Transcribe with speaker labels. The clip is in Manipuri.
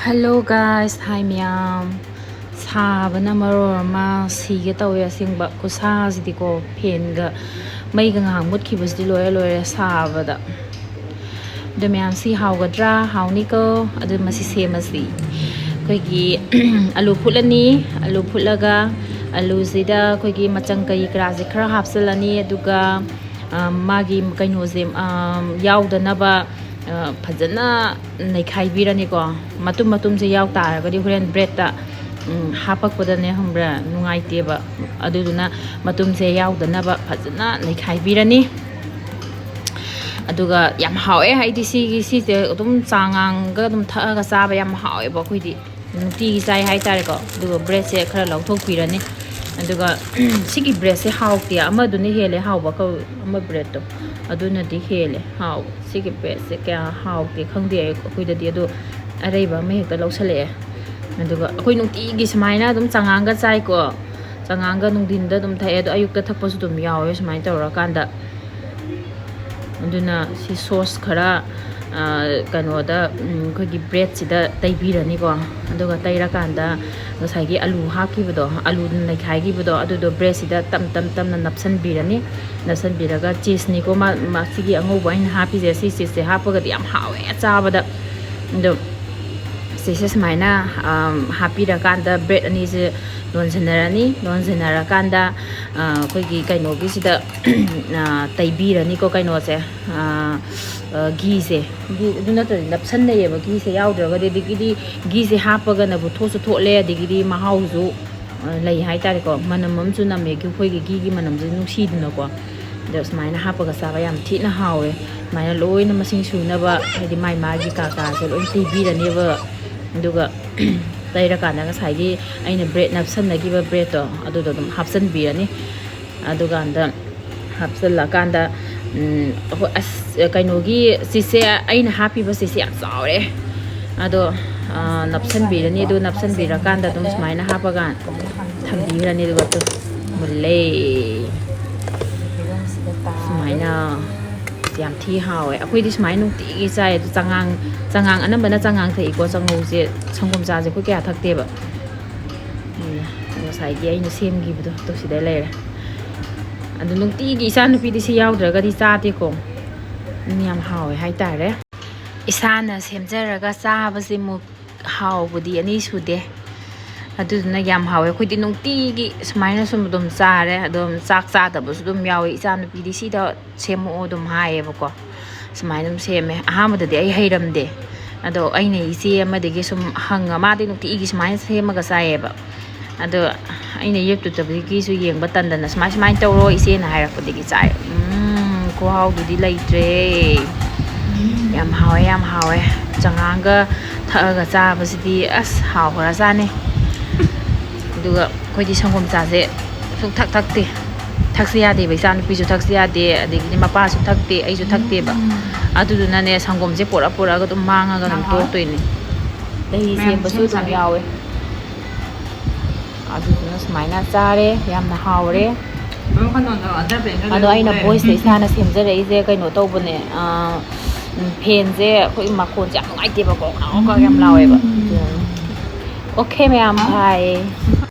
Speaker 1: Hello guys, hi miyam. Sabana maroma sige tawe asingba kusazidiko penga maiga ngang mutkibasdi loya sabada. The miyam si haugadra hauniko adu masi semasi. Koigi alu pulaga alu zida koigi macang kai krasi khara hapsalani aduga magi kainoze yaudanaba fazana naikhaibirani ko matum se yaw taragadi horen bread hapakpadane hambra nungaiteba aduduna matum se yawdanaba fazana naikhaibirani aduga yam hawe haidi si adum changanga adum thaga chaba yam hawe ba khoidi nuti gi sai hai tare ko aduga bread se khara lauthokpirani aduga sigi bread se hawti amaduni hele hawba ko ama bread to aduna di hele haw sigi bread se kya hawti khangde khoidadi adu araiba me hekta lausale aduga khoi nuti gi smaina adum changanga chai ko changanga nungdinda adum thai adu ayukta thakpasu dum yawe smain tawra kanda aduna si sauce khara kanoda khogi bread sida taibirani ko aduga taira kanda ngasai alu hakibodo alu nai khai gibodo adudo bread sida tam na napsan birani napsan biraga cheese ni ko ma sigi ango bain happy je si se hapaga yam hawe chabada ndo se maina happy ra kanda bread ani se non senara kanda khogi kaino gi sida taibirani ko kaino se ghee se duna ta napsan ne ba ghee se yaudra ga de ghee se hapaga na bu thosu thole digidi mahau zu lai hai tare ko manamam chu na me gi khoi gi ghee gi manam ju nusi duna ko das maina hapaga sa ba yam thina hawe maina loina masing su na ba hedi mai ma gi ka se loi taibirani ba duga taira kana ga sai gi aina bread napsan na gi ba bread to adu dum hapsan birani aduga anda hapsan la kanda as kainogi sise aina happy ba sise ya saure ado napsan birani do napsan birakanda dum smaina hapaga thambirani do to mulle smaina yam thi hawe akoi di smai nu ti sai changang anambana changang thei ko changau je changom cha je ko kya thakte ba sai gi aina sem gi bu to sidai lere adu nungti gi isa nupi di si yaudra di chate ko yam hawe hai tare isana semjaraga chabasi mu hawbudi ani sude aduna yam hawe khoi nungti gi smaina sum dum chare adum chak cha da bus dum yawi isa nupi di si da semu dum hae ba ko smaina dum seme ahamada di ai heiramde ado aina isi amadegi sum hanga ma di nungti gi smaina semaga sae ba ado aina yeptu tabiki su yengba tandana smai tawro ise na hairakpadi chai ko how dudi laitre yam hawe changanga thaga cha basidi as haw hora jane duga khoi di sangom cha je suk thakte thaksia de bai san pi su thaksia de adigi mapa su thakte ai su thakte ba aduduna ne sangom je pora ga dum manga ga dum to toini dei se basu dum yawe aduna smaina chare yamna hawre ado aina voice isana semjare ije kaino tobune pen je khoi makhon ja ngai te ba ko ka yam lawe ba okay ma'am bye